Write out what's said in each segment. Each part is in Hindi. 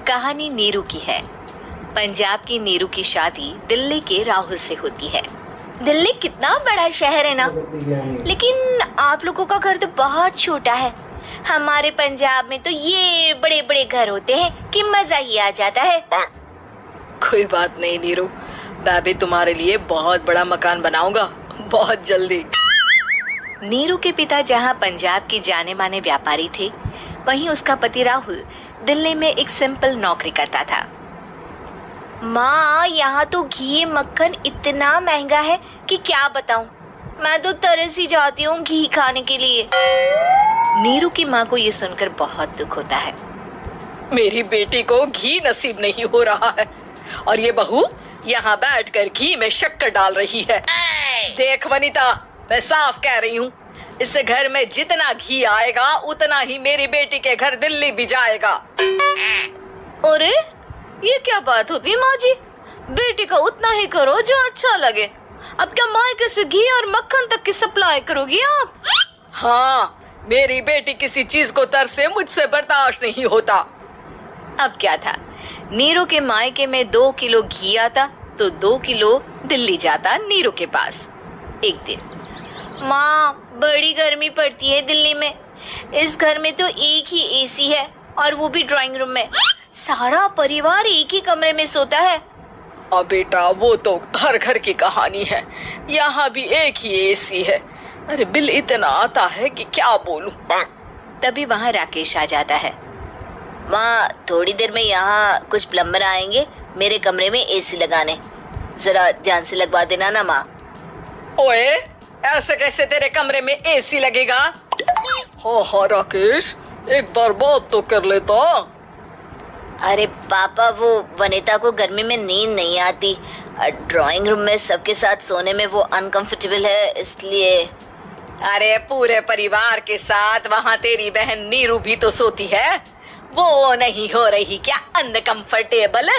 कहानी नीरू की है। पंजाब की नीरू की शादी दिल्ली के राहुल से होती है। दिल्ली कितना बड़ा शहर है ना, लेकिन आप लोगों का घर तो बहुत छोटा है। हमारे पंजाब में तो ये बड़े बड़े घर होते हैं कि मजा ही आ जाता है। कोई बात नहीं नीरू, मैं भी तुम्हारे लिए बहुत बड़ा मकान बनाऊंगा बहुत जल्दी। नीरू के पिता जहाँ पंजाब के जाने माने व्यापारी थे, वहीं उसका पति राहुल दिल्ली में एक सिंपल नौकरी करता था। माँ, यहाँ तो घी मक्खन इतना महंगा है कि क्या बताऊँ। मैं तो तरस ही जाती हूँ घी खाने के लिए। नीरू की माँ को ये सुनकर बहुत दुख होता है। मेरी बेटी को घी नसीब नहीं हो रहा है और ये बहू यहाँ बैठकर घी में शक्कर डाल रही है। देख वनिता, मैं साफ कह रही हूँ, इस घर में जितना घी आएगा उतना ही मेरी बेटी के घर दिल्ली भी जाएगा। अरे ये क्या बात होती है माँ जी? बेटी का उतना ही करो जो अच्छा लगे। अब क्या मायके से घी और मक्खन तक की सप्लाई करोगी आप? हाँ, मेरी बेटी किसी चीज को तरसे मुझसे बर्दाश्त नहीं होता। अब क्या था, नीरू के मायके में 2 किलो घी आता तो 2 किलो दिल्ली जाता नीरू के पास। एक दिन, माँ बड़ी गर्मी पड़ती है दिल्ली में। इस घर में तो एक ही एसी है और वो भी ड्राइंग रूम में। सारा परिवार एक ही कमरे में सोता है। अब बेटा, वो तो हर घर की कहानी है, यहाँ भी एक ही एसी है। अरे बिल इतना आता है कि क्या बोलूं। तभी वहाँ राकेश आ जाता है। माँ, थोड़ी देर में यहाँ कुछ प्लम्बर आएंगे मेरे कमरे में एसी लगाने, जरा ध्यान से लगवा देना ना माँ। ओए, ऐसे कैसे तेरे कमरे में एसी लगेगा? हाँ राकेश, एक बार बात तो कर लेता। अरे पापा, वो वनिता को गर्मी में नींद नहीं आती। ड्राइंग रूम में सबके साथ सोने में वो अनकंफर्टेबल है, इसलिए। अरे पूरे परिवार के साथ वहाँ तेरी बहन नीरू भी तो सोती है, वो नहीं हो रही क्या अनकंफर्टेबल?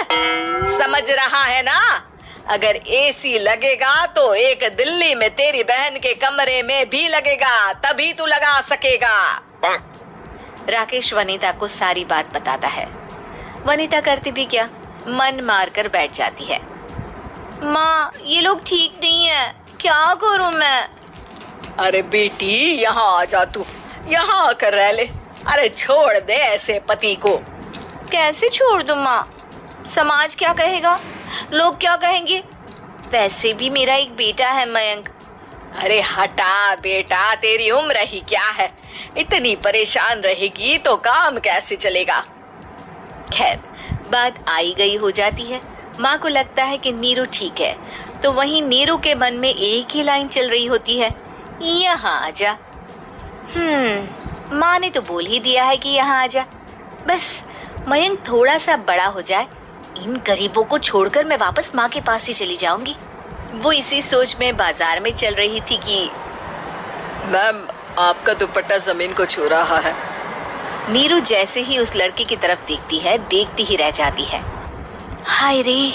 समझ रहा है ना? अगर एसी लगेगा तो एक दिल्ली में तेरी बहन के कमरे में भी लगेगा, तभी तू लगा सकेगा। राकेश वनिता को सारी बात बताता है। वनिता करती भी क्या, मन मार कर बैठ जाती है। माँ, ये लोग ठीक नहीं है, क्या करूँ मैं? अरे बेटी, यहाँ आ जा, तू यहाँ आकर रह ले। अरे छोड़ दे ऐसे पति को। कैसे छोड़ दूँ माँ? समाज क्या कहेगा, लोग क्या कहेंगे? वैसे भी मेरा एक बेटा है मयंक। अरे हटा बेटा, तेरी उम्र ही क्या है, इतनी परेशान रहेगी तो काम कैसे चलेगा। खैर, बात आई गई हो जाती है। माँ को लगता है कि नीरू ठीक है, तो वहीं नीरू के मन में एक ही लाइन चल रही होती है, यहाँ आजा। माँ ने तो बोल ही दिया है कि यहाँ आजा, बस मयंक थोड़ा सा बड़ा हो जाए, इन गरीबों को छोड़कर मैं वापस माँ के पास ही चली जाऊंगी। वो इसी सोच में बाजार में चल रही थी कि मैम, आपका दुपट्टा जमीन को छू रहा है। नीरू जैसे ही उस लड़की की तरफ देखती है, देखती ही रह जाती है। हाय रे,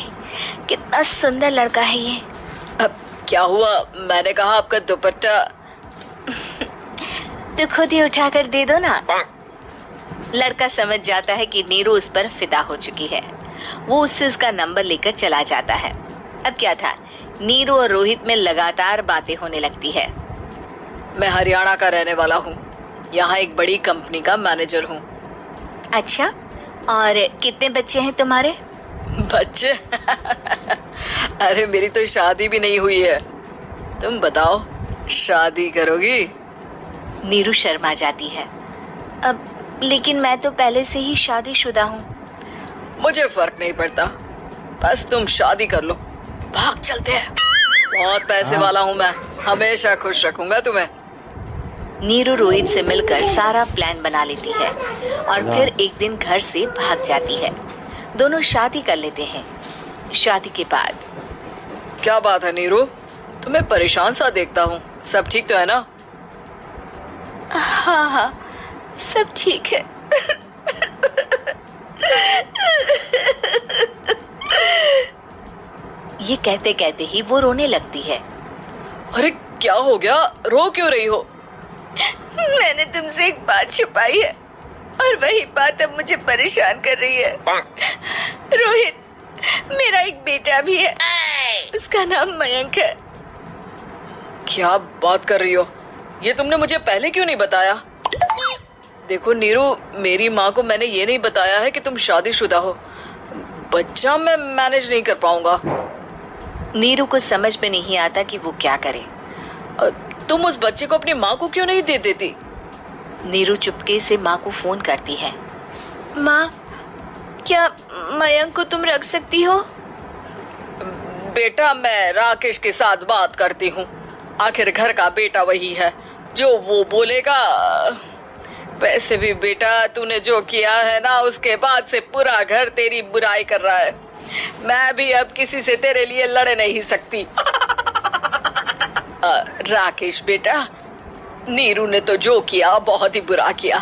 कितना सुंदर लड़का है ये। अब क्या हुआ? मैंने कहा आपका दुपट्टा। तो खुद ही उठा कर दे दो ना। लड़का समझ जाता है कि नीरू उस पर फिदा हो चुकी है। वो उससे उसका नंबर लेकर चला जाता है। अब क्या था, नीरू और रोहित में लगातार बातें होने लगती है। मैं हरियाणा का रहने वाला हूँ, यहाँ एक बड़ी कंपनी का मैनेजर हूँ। अच्छा, और कितने बच्चे हैं तुम्हारे? बच्चे? अरे मेरी तो शादी भी नहीं हुई है। तुम बताओ, शादी करोगी? नीरू शर्मा जाती है। अब लेकिन मैं तो पहले से ही शादीशुदा हूँ। मुझे फर्क नहीं पड़ता, बस तुम शादी कर लो, भाग चलते हैं। बहुत पैसे वाला हूँ मैं, हमेशा खुश रखूंगा तुम्हें। नीरू रोहित से मिलकर सारा प्लान बना लेती है और फिर एक दिन घर से भाग जाती है। दोनों शादी कर लेते हैं। शादी के बाद, क्या बात है नीरू, तुम्हें परेशान सा देखता हूँ, सब ठीक तो है ना? हाँ हाँ, सब ठीक है। ये कहते कहते ही वो रोने लगती है। अरे क्या हो गया, रो क्यों रही हो? मैंने तुमसे एक बात छुपाई है और वही बात अब मुझे परेशान कर रही है। रोहित, मेरा एक बेटा भी है, उसका नाम मयंक है। क्या बात कर रही हो? ये तुमने मुझे पहले क्यों नहीं बताया? देखो नीरू, मेरी माँ को मैंने ये नहीं बताया है कि तुम शादीशुदा हो। बच्चा मैं मैनेज नहीं कर पाऊंगा। नीरू को समझ में नहीं आता कि वो क्या करे। तुम उस बच्चे को अपनी माँ को क्यों नहीं दे देती? नीरू चुपके से माँ को फोन करती है। माँ, क्या मयंक को तुम रख सकती हो? बेटा, मैं राकेश के साथ बात करती हूँ। आखिर घर का बेटा वही है, जो वो बोलेगा। वैसे भी बेटा, तूने जो किया है ना, उसके बाद से पूरा घर तेरी बुराई कर रहा है। मैं भी अब किसी से तेरे लिए लड़ नहीं सकती। राकेश बेटा, नीरू ने तो जो किया बहुत ही बुरा किया,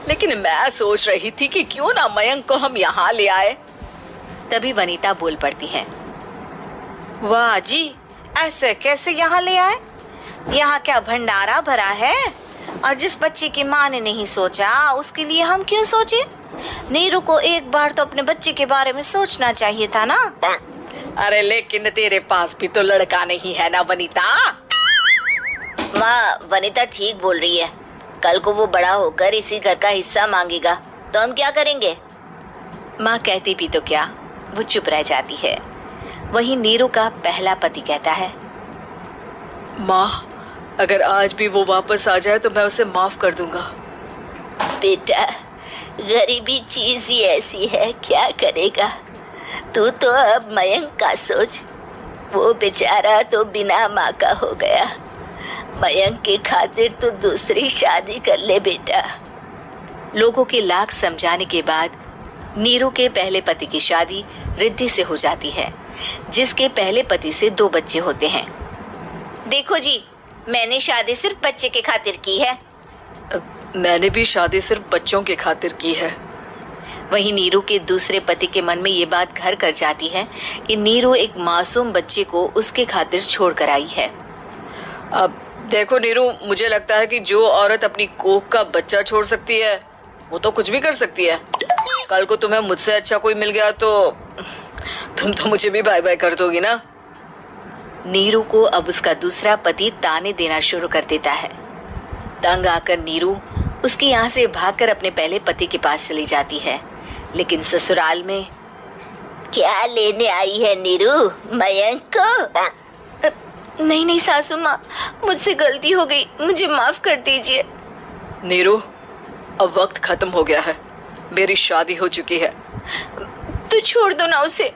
लेकिन मैं सोच रही थी कि क्यों ना मयंक को हम यहाँ ले आए। तभी वनीता बोल पड़ती है। वाह जी, ऐसे कैसे यहाँ ले आए? यहाँ क्या भंडारा भरा है? और जिस बच्चे की माँ ने नहीं सोचा, उसके लिए हम क्यों सोचे? नीरू को एक बार तो अपने बच्चे के बारे में सोचना चाहिए था ना। अरे लेकिन तेरे पास भी तो लड़का नहीं है ना वनीता। माँ, वनीता ठीक बोल रही है। कल को वो बड़ा होकर इसी घर का हिस्सा मांगेगा तो हम क्या करेंगे? माँ कहती भी तो क्या, वो चुप रह जाती है। वहीं नीरू का पहला पति कहता है। माँ, अगर आज भी वो वापस आ जाए तो मैं उसे माफ कर दूंगा। बेटा, गरीबी चीज ही ऐसी है, क्या करेगा? तू तो अब मयंक का सोच। वो बेचारा तो बिना माँ का हो गया। मयंक के खातिर तू दूसरी शादी कर ले बेटा। लोगों के लाख समझाने के बाद नीरू के पहले पति की शादी रिद्धि से हो जाती है, जिसके पहले पति से 2 बच्चे होते हैं। देखो जी, मैंने शादी सिर्फ बच्चे के खातिर की है। मैंने भी शादी सिर्फ बच्चों के खातिर की है। वहीं नीरू के दूसरे पति के मन में ये बात घर कर जाती है कि नीरू एक मासूम बच्चे को उसके खातिर छोड़ कर आई है। अब देखो नीरू, मुझे लगता है कि जो औरत अपनी कोख का बच्चा छोड़ सकती है, वो तो कुछ भी कर सकती है। कल को तुम्हें मुझसे अच्छा कोई मिल गया तो तुम तो मुझे भी बाय बाय कर दोगी ना। नीरू को अब उसका दूसरा पति ताने देना शुरू कर देता है। तंग आकर नीरू उसके यहाँ से भागकर अपने पहले पति के पास चली जाती है। लेकिन ससुराल में क्या लेने आई है नीरू, मयंक को? नहीं नहीं सासू माँ, मुझसे गलती हो गई, मुझे माफ कर दीजिए। नीरू, अब वक्त खत्म हो गया है, मेरी शादी हो चुकी है। तो छोड़ दो ना उसे,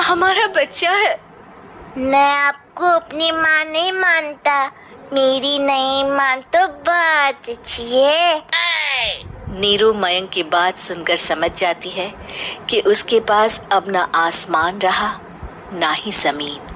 हमारा बच्चा है। मैं आपको अपनी माँ नहीं मानता, मेरी नहीं मान तो बात अच्छी। नीरू मयंक की बात सुनकर समझ जाती है कि उसके पास अब ना आसमान रहा ना ही जमीन।